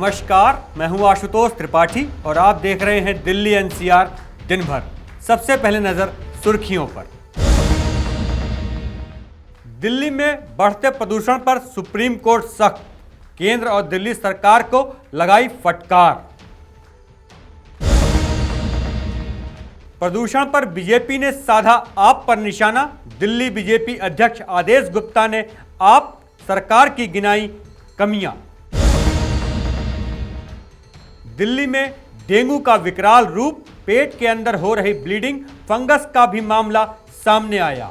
नमस्कार, मैं हूं आशुतोष त्रिपाठी और आप देख रहे हैं दिल्ली एनसीआर दिन भर। सबसे पहले नजर सुर्खियों पर। दिल्ली में बढ़ते प्रदूषण पर सुप्रीम कोर्ट सख्त, केंद्र और दिल्ली सरकार को लगाई फटकार। प्रदूषण पर बीजेपी ने साधा आप पर निशाना, दिल्ली बीजेपी अध्यक्ष आदेश गुप्ता ने आप सरकार की गिनाई कमियां। दिल्ली में डेंगू का विकराल रूप, पेट के अंदर हो रही ब्लीडिंग, फंगस का भी मामला सामने आया।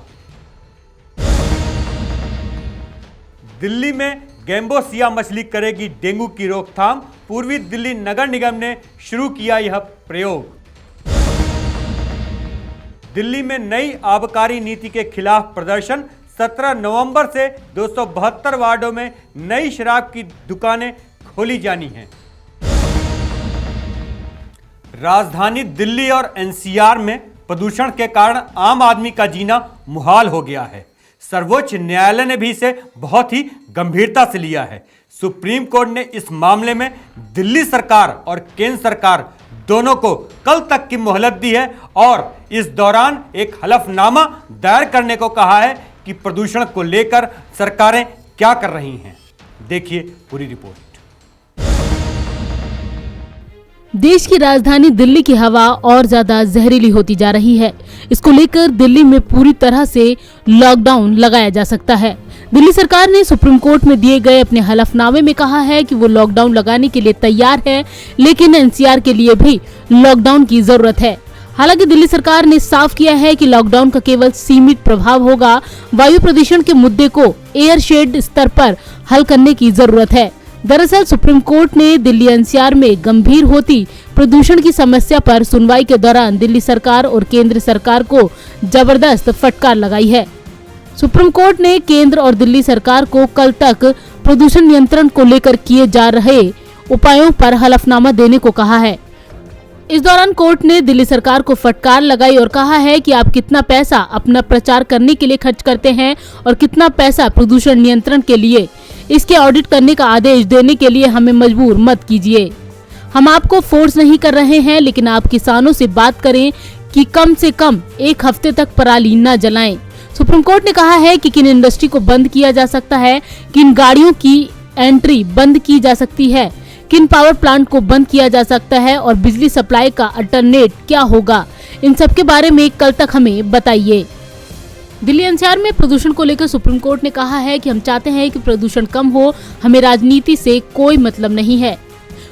दिल्ली में गैम्बोसिया मछली करेगी डेंगू की रोकथाम, पूर्वी दिल्ली नगर निगम ने शुरू किया यह प्रयोग। दिल्ली में नई आबकारी नीति के खिलाफ प्रदर्शन, 17 नवंबर से 272 वार्डों में नई शराब की दुकानें खोली जानी हैं। राजधानी दिल्ली और एनसीआर में प्रदूषण के कारण आम आदमी का जीना मुहाल हो गया है। सर्वोच्च न्यायालय ने भी इसे बहुत ही गंभीरता से लिया है। सुप्रीम कोर्ट ने इस मामले में दिल्ली सरकार और केंद्र सरकार दोनों को कल तक की मोहलत दी है और इस दौरान एक हलफनामा दायर करने को कहा है कि प्रदूषण को लेकर सरकारें क्या कर रही हैं। देखिए पूरी रिपोर्ट। देश की राजधानी दिल्ली की हवा और ज्यादा जहरीली होती जा रही है। इसको लेकर दिल्ली में पूरी तरह से लॉकडाउन लगाया जा सकता है। दिल्ली सरकार ने सुप्रीम कोर्ट में दिए गए अपने हलफनामे में कहा है कि वो लॉकडाउन लगाने के लिए तैयार है, लेकिन एनसीआर के लिए भी लॉकडाउन की जरूरत है। हालांकि दिल्ली सरकार ने साफ किया है कि लॉकडाउन का केवल सीमित प्रभाव होगा। वायु प्रदूषण के मुद्दे को एयरशेड स्तर पर हल करने की जरूरत है। दरअसल सुप्रीम कोर्ट ने दिल्ली एनसीआर में गंभीर होती प्रदूषण की समस्या पर सुनवाई के दौरान दिल्ली सरकार और केंद्र सरकार को जबरदस्त फटकार लगाई है। सुप्रीम कोर्ट ने केंद्र और दिल्ली सरकार को कल तक प्रदूषण नियंत्रण को लेकर किए जा रहे उपायों पर हलफनामा देने को कहा है। इस दौरान कोर्ट ने दिल्ली सरकार को फटकार लगाई और कहा है कि आप कितना पैसा अपना प्रचार करने के लिए खर्च करते हैं और कितना पैसा प्रदूषण नियंत्रण के लिए, इसके ऑडिट करने का आदेश देने के लिए हमें मजबूर मत कीजिए। हम आपको फोर्स नहीं कर रहे हैं, लेकिन आप किसानों से बात करें कि कम से कम एक हफ्ते तक पराली न जलाएं। सुप्रीम कोर्ट ने कहा है कि किन इंडस्ट्री को बंद किया जा सकता है, किन गाड़ियों की एंट्री बंद की जा सकती है, किन पावर प्लांट को बंद किया जा सकता है और बिजली सप्लाई का अल्टरनेट क्या होगा। इन सब के बारे में कल तक हमें बताइए। दिल्ली एनसीआर में प्रदूषण को लेकर सुप्रीम कोर्ट ने कहा है कि हम चाहते हैं कि प्रदूषण कम हो, हमें राजनीति से कोई मतलब नहीं है।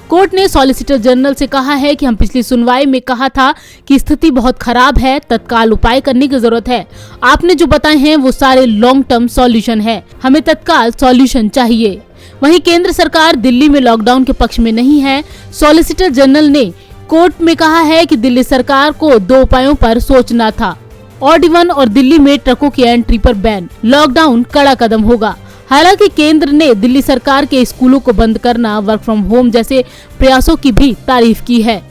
कोर्ट ने सॉलिसिटर जनरल से कहा है कि हम पिछली सुनवाई में कहा था कि स्थिति बहुत खराब है, तत्काल उपाय करने की जरूरत है। आपने जो बताए हैं वो सारे लॉन्ग टर्म सॉल्यूशन है, हमें तत्काल सॉल्यूशन चाहिए। वहीं केंद्र सरकार दिल्ली में लॉकडाउन के पक्ष में नहीं है। सॉलिसिटर जनरल ने कोर्ट में कहा है कि दिल्ली सरकार को 2 उपायों पर सोचना था। ऑड इवन और दिल्ली में ट्रकों की एंट्री पर बैन, लॉकडाउन कड़ा कदम होगा। हालांकि केंद्र ने दिल्ली सरकार के स्कूलों को बंद करना, वर्क फ्रॉम होम जैसे प्रयासों की भी तारीफ की है।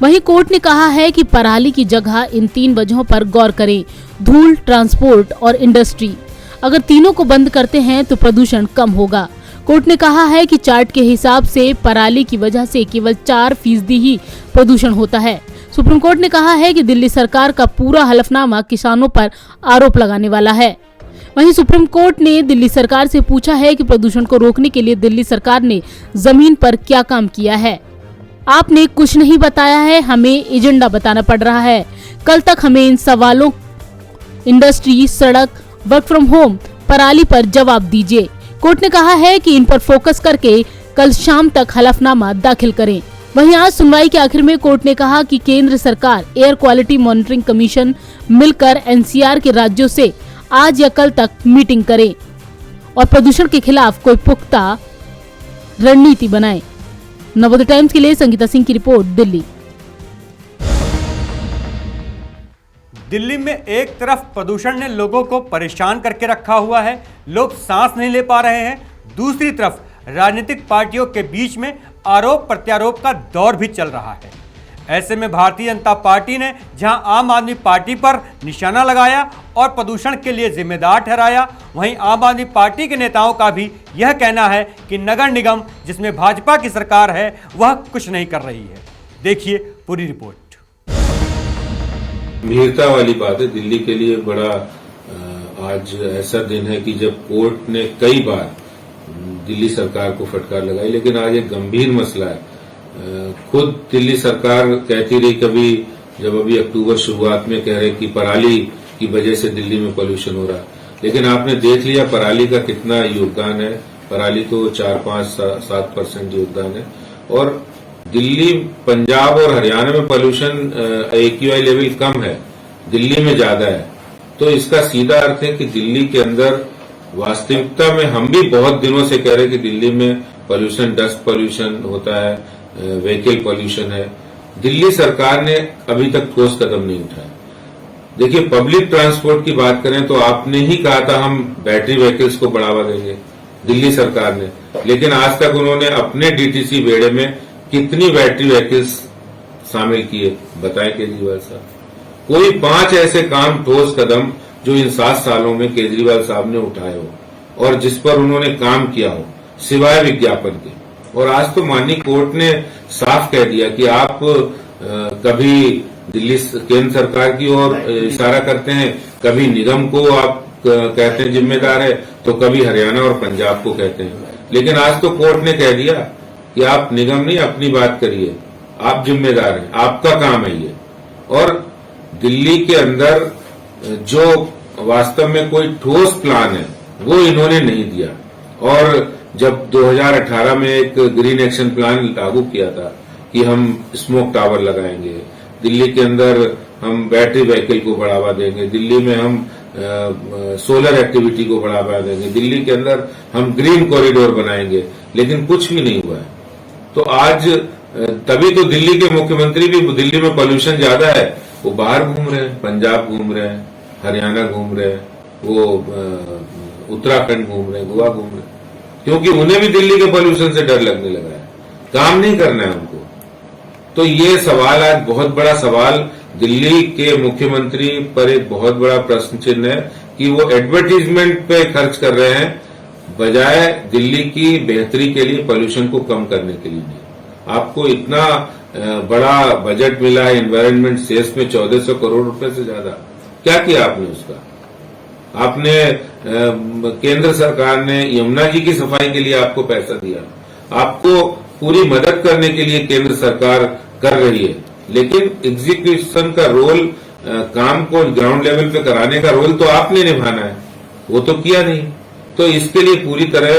वहीं कोर्ट ने कहा है कि पराली की जगह इन 3 वजहों पर गौर करें: धूल, ट्रांसपोर्ट और इंडस्ट्री। अगर तीनों को बंद करते हैं तो प्रदूषण कम होगा। कोर्ट ने कहा है कि चार्ट के हिसाब से पराली की वजह से केवल 4% ही प्रदूषण होता है। सुप्रीम कोर्ट ने कहा है कि दिल्ली सरकार का पूरा हलफनामा किसानों पर आरोप लगाने वाला है। वहीं सुप्रीम कोर्ट ने दिल्ली सरकार से पूछा है कि प्रदूषण को रोकने के लिए दिल्ली सरकार ने जमीन पर क्या काम किया है। आपने कुछ नहीं बताया है, हमें एजेंडा बताना पड़ रहा है। कल तक हमें इन सवालों, इंडस्ट्री, सड़क, वर्क फ्रॉम होम, पराली पर जवाब दीजिए। कोर्ट ने कहा है कि इन पर फोकस करके कल शाम तक हलफनामा दाखिल करें। वहीं आज सुनवाई के आखिर में कोर्ट ने कहा कि केंद्र सरकार, एयर क्वालिटी मॉनिटरिंग कमीशन मिलकर एनसीआर के राज्यों से आज या कल तक मीटिंग करें और प्रदूषण के खिलाफ कोई पुख्ता रणनीति बनाए। नवोदय टाइम्स के लिए संगीता सिंह की रिपोर्ट, दिल्ली। दिल्ली में एक तरफ प्रदूषण ने लोगों को परेशान करके रखा हुआ है, लोग सांस नहीं ले पा रहे हैं। दूसरी तरफ राजनीतिक पार्टियों के बीच में आरोप प्रत्यारोप का दौर भी चल रहा है। ऐसे में भारतीय जनता पार्टी ने जहां आम आदमी पार्टी पर निशाना लगाया और प्रदूषण के लिए जिम्मेदार ठहराया, वहीं आम आदमी पार्टी के नेताओं का भी यह कहना है कि नगर निगम जिसमें भाजपा की सरकार है वह कुछ नहीं कर रही है। देखिए पूरी रिपोर्ट। गंभीरता वाली बात है। दिल्ली के लिए बड़ा आज ऐसा दिन है कि जब कोर्ट ने कई बार दिल्ली सरकार को फटकार लगाई, लेकिन आज एक गंभीर मसला है। खुद दिल्ली सरकार कहती रही, कभी जब अभी अक्टूबर शुरुआत में कह रहे कि पराली की वजह से दिल्ली में पोल्यूशन हो रहा, लेकिन आपने देख लिया पराली का कितना योगदान है। पराली तो 4-5-7% योगदान है। और दिल्ली, पंजाब और हरियाणा में पोल्यूशन AQI लेवल कम है, दिल्ली में ज्यादा है। तो इसका सीधा अर्थ है कि दिल्ली के अंदर वास्तविकता में हम भी बहुत दिनों से कह रहे कि दिल्ली में पोल्यूशन, डस्ट पोल्यूशन होता है, व्हीकल पोल्यूशन है। दिल्ली सरकार ने अभी तक ठोस कदम नहीं उठाया। देखिए, पब्लिक ट्रांसपोर्ट की बात करें तो आपने ही कहा था हम बैटरी व्हीकल्स को बढ़ावा देंगे, दिल्ली सरकार ने, लेकिन आज तक उन्होंने अपने DTC बेड़े में कितनी बैटरी व्हीकल्स शामिल किए बताएं केजरीवाल साहब। कोई 5 ऐसे काम, ठोस कदम जो इन 7 सालों में केजरीवाल साहब ने उठाए हो और जिस पर उन्होंने काम किया हो, सिवाय विज्ञापन के। और आज तो माननीय कोर्ट ने साफ कह दिया कि आप कभी दिल्ली केंद्र सरकार की ओर इशारा करते हैं, कभी निगम को आप कहते हैं जिम्मेदार है, तो कभी हरियाणा और पंजाब को कहते हैं। लेकिन आज तो कोर्ट ने कह दिया कि आप निगम नहीं, अपनी बात करिए, आप जिम्मेदार हैं, आपका काम है ये। और दिल्ली के अंदर जो वास्तव में कोई ठोस प्लान है वो इन्होंने नहीं दिया। और जब 2018 में एक ग्रीन एक्शन प्लान लागू किया था कि हम स्मोक टावर लगाएंगे, दिल्ली के अंदर हम बैटरी व्हीकल को बढ़ावा देंगे, दिल्ली में हम सोलर एक्टिविटी को बढ़ावा देंगे, दिल्ली के अंदर हम ग्रीन कॉरिडोर बनाएंगे, लेकिन कुछ भी नहीं हुआ है। तो आज तभी तो दिल्ली के मुख्यमंत्री भी, दिल्ली में पोल्यूशन ज्यादा है, वो बाहर घूम रहे हैं, पंजाब घूम रहे हैं, हरियाणा घूम रहे हैं, वो उत्तराखंड घूम रहे हैं, गोवा घूम रहे हैं, क्योंकि उन्हें भी दिल्ली के पोल्यूशन से डर लगने लगा है, काम नहीं करना है उनको। तो ये सवाल, आज बहुत बड़ा सवाल दिल्ली के मुख्यमंत्री पर एक बहुत बड़ा प्रश्न चिन्ह है कि वो एडवर्टीजमेंट पे खर्च कर रहे हैं बजाय दिल्ली की बेहतरी के लिए, पोल्यूशन को कम करने के लिए नहीं। आपको इतना बड़ा बजट मिला है एनवायरमेंट सेस में, 1400 करोड़ रुपए से ज्यादा, क्या किया आपने उसका? आपने केंद्र सरकार ने यमुना जी की सफाई के लिए आपको पैसा दिया, आपको पूरी मदद करने के लिए केंद्र सरकार कर रही है, लेकिन एग्जीक्यूशन का रोल, काम को ग्राउंड लेवल पे कराने का रोल तो आपने निभाना है, वो तो किया नहीं। तो इसके लिए पूरी तरह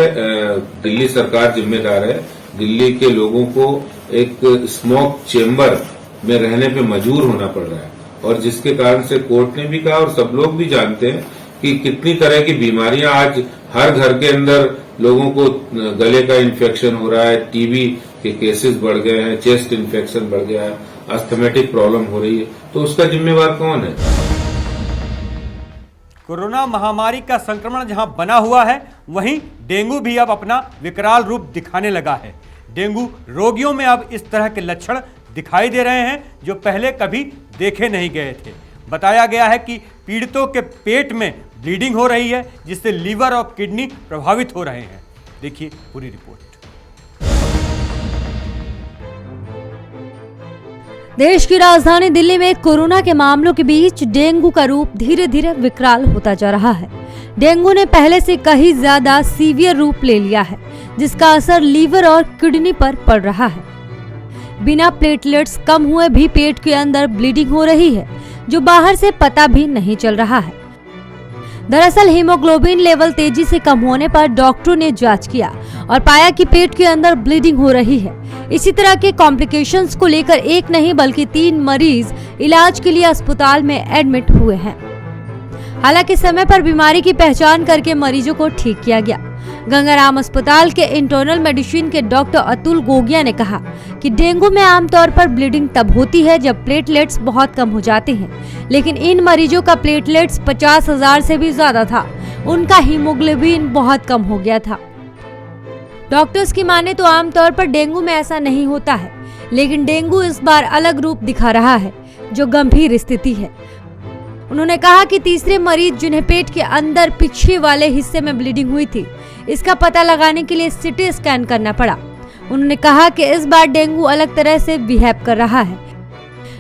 दिल्ली सरकार जिम्मेदार है। दिल्ली के लोगों को एक स्मोक चेंबर में रहने पे मजबूर होना पड़ रहा है, और जिसके कारण से कोर्ट ने भी कहा और सब लोग भी जानते हैं कि कितनी तरह की बीमारियां आज हर घर के अंदर लोगों को, गले का इन्फेक्शन हो रहा है, टीबी के केसेस बढ़ गए हैं, चेस्ट इन्फेक्शन बढ़ गया है, अस्थमेटिक प्रॉब्लम हो रही है, तो उसका जिम्मेवार कौन है? कोरोना महामारी का संक्रमण जहां बना हुआ है, वहीं डेंगू भी अब अपना विकराल रूप दिखाने लगा है। डेंगू रोगियों में अब इस तरह के लक्षण दिखाई दे रहे हैं जो पहले कभी देखे नहीं गए थे। बताया गया है कि पीड़ितों के पेट में ब्लीडिंग हो रही है, जिससे लीवर और किडनी प्रभावित हो रहे हैं। देखिए पूरी रिपोर्ट। देश की राजधानी दिल्ली में कोरोना के मामलों के बीच डेंगू का रूप धीरे धीरे विकराल होता जा रहा है। डेंगू ने पहले से कहीं ज्यादा सीवियर रूप ले लिया है, जिसका असर लीवर और किडनी पर पड़ रहा है। बिना प्लेटलेट्स कम हुए भी पेट के अंदर ब्लीडिंग हो रही है, जो बाहर से पता भी नहीं चल रहा है। दरअसल हीमोग्लोबिन लेवल तेजी से कम होने पर डॉक्टरों ने जांच किया और पाया कि पेट के अंदर ब्लीडिंग हो रही है। इसी तरह के कॉम्प्लिकेशंस को लेकर एक नहीं बल्कि 3 मरीज इलाज के लिए अस्पताल में एडमिट हुए हैं। हालांकि समय पर बीमारी की पहचान करके मरीजों को ठीक किया गया। गंगाराम अस्पताल के इंटरनल मेडिसिन के डॉक्टर अतुल गोगिया ने कहा कि डेंगू में आमतौर पर ब्लीडिंग तब होती है जब प्लेटलेट्स बहुत कम हो जाते हैं, लेकिन इन मरीजों का प्लेटलेट्स 50,000 से भी ज्यादा था। उनका हीमोग्लोबिन बहुत कम हो गया था। डॉक्टर्स की माने तो आमतौर पर डेंगू में ऐसा नहीं होता है, लेकिन डेंगू इस बार अलग रूप दिखा रहा है, जो गंभीर स्थिति है। उन्होंने कहा कि तीसरे मरीज जिन्हें पेट के अंदर पीछे वाले हिस्से में ब्लीडिंग हुई थी, इसका पता लगाने के लिए सिटी स्कैन करना पड़ा। उन्होंने कहा कि इस बार डेंगू अलग तरह से बिहेव कर रहा है।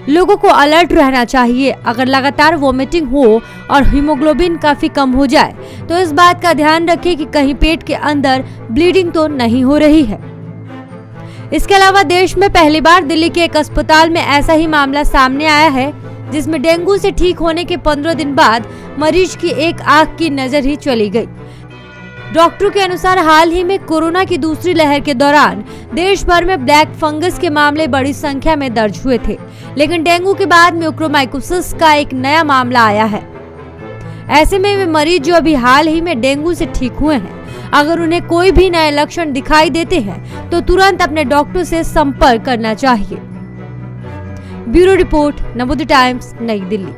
लोगों को अलर्ट रहना चाहिए। अगर लगातार वोमिटिंग हो और हीमोग्लोबिन काफी कम हो जाए तो इस बात का ध्यान रखें कि कहीं पेट के अंदर ब्लीडिंग तो नहीं हो रही है। इसके अलावा देश में पहली बार दिल्ली के एक अस्पताल में ऐसा ही मामला सामने आया है, जिसमें डेंगू से ठीक होने के 15 दिन बाद मरीज की एक आंख की नजर ही चली गई। डॉक्टरों के अनुसार हाल ही में कोरोना की दूसरी लहर के दौरान देश भर में ब्लैक फंगस के मामले बड़ी संख्या में दर्ज हुए थे, लेकिन डेंगू के बाद म्यूकोरमाइकोसिस का एक नया मामला आया है। ऐसे में वे मरीज जो अभी हाल ही में डेंगू से ठीक हुए हैं, अगर उन्हें कोई भी नए लक्षण दिखाई देते हैं तो तुरंत अपने डॉक्टर से संपर्क करना चाहिए। ब्यूरो रिपोर्ट, नवोदय टाइम्स, नई दिल्ली।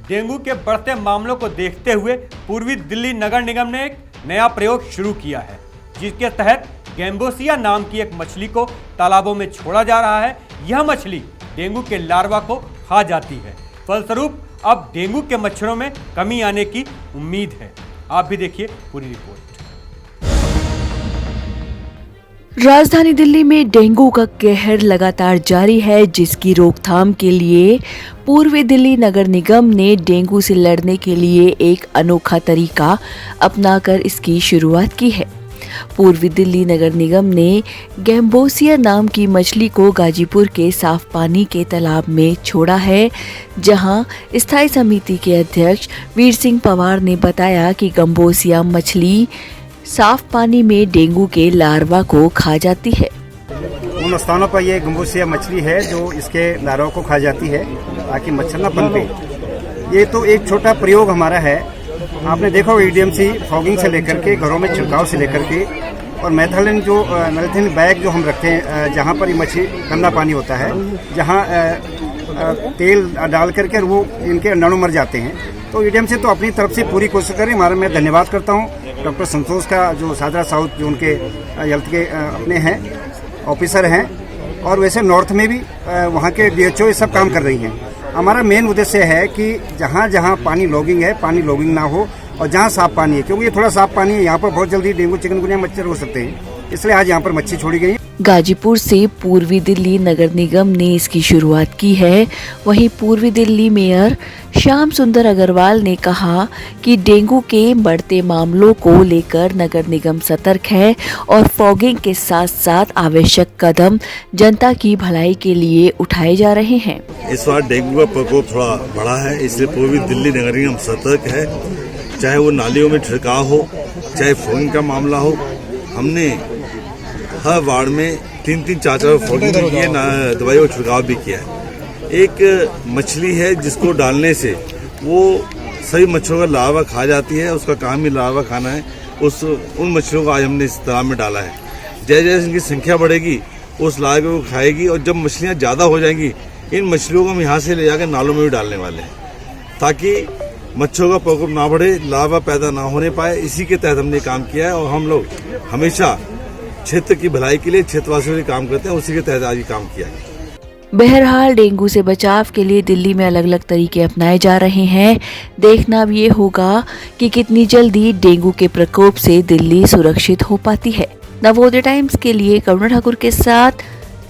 डेंगू के बढ़ते मामलों को देखते हुए पूर्वी दिल्ली नगर निगम ने एक नया प्रयोग शुरू किया है, जिसके तहत गैम्बोसिया नाम की एक मछली को तालाबों में छोड़ा जा रहा है। यह मछली डेंगू के लार्वा को खा जाती है। फलस्वरूप अब डेंगू के मच्छरों में कमी आने की उम्मीद है। आप भी देखिए पूरी रिपोर्ट। राजधानी दिल्ली में डेंगू का कहर लगातार जारी है, जिसकी रोकथाम के लिए पूर्वी दिल्ली नगर निगम ने डेंगू से लड़ने के लिए एक अनोखा तरीका अपनाकर इसकी शुरुआत की है। पूर्वी दिल्ली नगर निगम ने गैम्बोसिया नाम की मछली को गाजीपुर के साफ पानी के तालाब में छोड़ा है, जहां स्थायी समिति के अध्यक्ष वीर सिंह पवार ने बताया कि गैम्बोसिया मछली साफ पानी में डेंगू के लार्वा को खा जाती है। उन स्थानों पर ये गैम्बोसिया मछली है जो इसके लार्वा को खा जाती है ताकि मच्छर न पनपे। ये तो एक छोटा प्रयोग हमारा है। आपने देखा ईडीएमसी फॉगिंग से लेकर के घरों में छिड़काव से लेकर के और मैथलिन जो मैथलिन बैग जो हम रखते हैं जहाँ पर ये मछली गंदा पानी होता है, जहाँ तेल डाल करके वो इनके अंडाणु मर जाते हैं। तो ईडीएमसी तो अपनी तरफ से पूरी कोशिश करें। हमारा मैं धन्यवाद करता हूँ डॉक्टर संतोष का, जो सादरा साउथ जो उनके हेल्थ के अपने हैं ऑफिसर हैं, और वैसे नॉर्थ में भी वहाँ के डीएचओ ये सब काम कर रही हैं। हमारा मेन उद्देश्य है कि जहाँ जहाँ पानी लॉगिंग है, पानी लॉगिंग ना हो, और जहाँ साफ पानी है, क्योंकि ये थोड़ा साफ पानी है, यहाँ पर बहुत जल्दी डेंगू चिकनगुनिया मच्छर हो सकते हैं, इसलिए आज यहाँ पर मच्छी छोड़ी गई। गाजीपुर से पूर्वी दिल्ली नगर निगम ने इसकी शुरुआत की है। वहीं पूर्वी दिल्ली मेयर श्याम सुंदर अग्रवाल ने कहा कि डेंगू के बढ़ते मामलों को लेकर नगर निगम सतर्क है और फॉगिंग के साथ साथ आवश्यक कदम जनता की भलाई के लिए उठाए जा रहे हैं। इस बार डेंगू का प्रकोप थोड़ा बढ़ा है, इसलिए पूर्वी दिल्ली नगर निगम सतर्क है। चाहे वो नालियों में छिड़काव हो, चाहे फॉगिंग का मामला हो, हमने हर वार्ड में 3-3, 4-4 फॉगिंग भी की है, दवाई और छिड़काव भी किया है। एक मछली है जिसको डालने से वो सभी मच्छरों का लार्वा खा जाती है, उसका काम ही लार्वा खाना है। उन मछलियों को आज हमने इस तालाब में डाला है। जैसे जैसे इनकी संख्या बढ़ेगी उस लार्वे को खाएगी, और जब मछलियाँ ज़्यादा हो जाएंगी इन मछलियों को हम यहाँ से ले जाकर नालों में भी डालने वाले हैं, ताकि मच्छरों का प्रकोप ना बढ़े, लार्वा पैदा ना होने पाए। इसी के तहत हमने काम किया है और हम लोग हमेशा क्षेत्र की भलाई के लिए क्षेत्रवासियों के काम करते हैं, उसी के तहत आज ये काम किया है। बहरहाल डेंगू से बचाव के लिए दिल्ली में अलग अलग तरीके अपनाए जा रहे हैं। देखना अब ये होगा कि कितनी जल्दी डेंगू के प्रकोप से दिल्ली सुरक्षित हो पाती है। नवोदय टाइम्स के लिए करुणा ठाकुर के साथ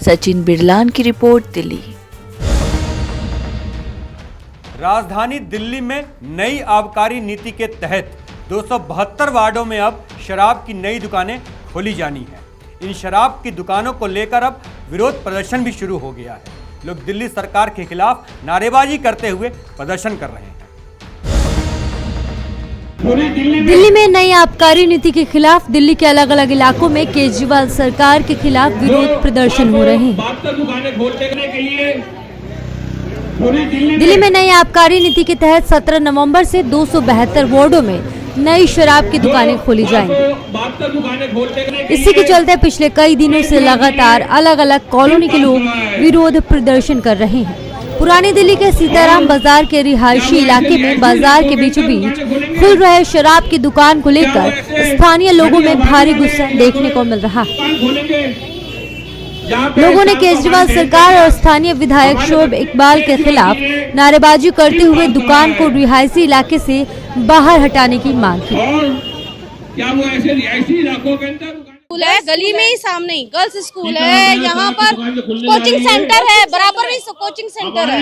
सचिन बिरलान की रिपोर्ट, दिल्ली। राजधानी दिल्ली में नई आबकारी नीति के तहत 272 वार्डों में अब शराब की नई दुकानें खोली जानी है। इन शराब की दुकानों को लेकर अब विरोध प्रदर्शन भी शुरू हो गया है। लोग दिल्ली सरकार के खिलाफ नारेबाजी करते हुए प्रदर्शन कर रहे हैं। दिल्ली में नई आबकारी नीति के खिलाफ दिल्ली के अलग अलग इलाकों में केजरीवाल सरकार के खिलाफ विरोध प्रदर्शन हो रहे हैं। दिल्ली में नई आबकारी नीति के तहत 17 नवंबर से 272 वार्डों में नई शराब की दुकानें खोली जाएंगी। इसी के चलते पिछले कई दिनों से लगातार अलग अलग कॉलोनी के लोग विरोध प्रदर्शन कर रहे हैं। पुरानी दिल्ली के सीताराम बाजार के रिहायशी इलाके में बाजार के बीचों बीच खुल रहे शराब की दुकान को लेकर स्थानीय लोगों में भारी गुस्सा देखने को मिल रहा है। लोगों ने केजरीवाल सरकार और स्थानीय विधायक शोएब इकबाल के खिलाफ नारेबाजी करते हुए दुकान को रिहायशी इलाके से बाहर हटाने की मांग की। क्या वो ऐसे रिहायशी इलाकों के अंदर स्कूल है, गली में ही सामने ही गर्ल्स स्कूल है, यहाँ पर कोचिंग सेंटर है, बराबर में कोचिंग सेंटर है।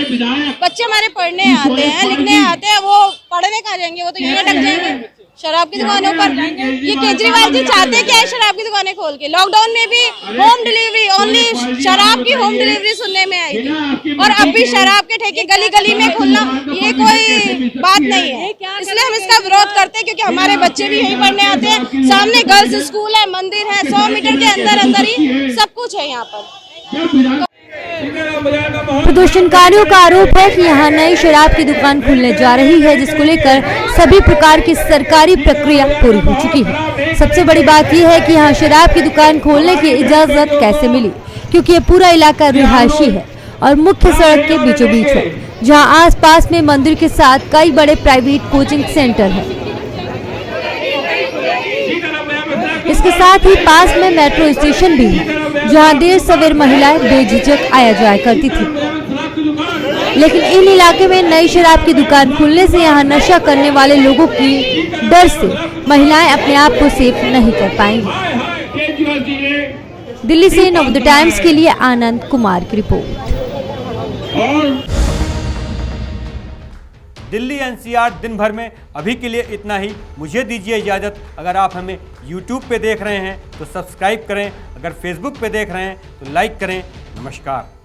बच्चे हमारे पढ़ने आते हैं, लिखने आते हैं, वो पढ़ने कहाँ जाएंगे, वो तो यहीं अटक जाएंगे शराब की दुकानों पर। ये केजरीवाल जी चाहते क्या है शराब की दुकानें खोल के? लॉकडाउन में भी होम डिलीवरी, ओनली शराब की होम डिलीवरी सुनने में आई थी, और अब भी शराब के ठेके गली गली में खोलना ये कोई बात नहीं है। इसलिए हम इसका विरोध करते हैं, क्योंकि हमारे बच्चे भी यहीं पढ़ने आते हैं। सामने गर्ल्स स्कूल है, मंदिर है, 100 मीटर के अंदर अंदर ही सब कुछ है यहाँ पर। प्रदर्शनकारियों का आरोप है कि यहाँ नई शराब की दुकान खुलने जा रही है, जिसको लेकर सभी प्रकार की सरकारी प्रक्रिया पूरी हो चुकी है। सबसे बड़ी बात यह है कि यहाँ शराब की दुकान खोलने की इजाजत कैसे मिली, क्योंकि ये पूरा इलाका रिहायशी है और मुख्य सड़क के बीचों बीच है, जहाँ आसपास में मंदिर के साथ कई बड़े प्राइवेट कोचिंग सेंटर है। इसके साथ ही पास में मेट्रो स्टेशन भी है, जहां देर सवेर महिलाएं बेझिझक आया जाया करती थी। लेकिन इन इलाके में नई शराब की दुकान खुलने से यहां नशा करने वाले लोगों की डर से महिलाएं अपने आप को सेफ नहीं कर पाएंगी। दिल्ली से नवोदय टाइम्स के लिए आनंद कुमार की रिपोर्ट। दिल्ली एनसीआर दिन भर में अभी के लिए इतना ही। मुझे दीजिए इजाज़त। अगर आप हमें YouTube पे देख रहे हैं तो सब्सक्राइब करें, अगर Facebook पे देख रहे हैं तो लाइक करें। नमस्कार।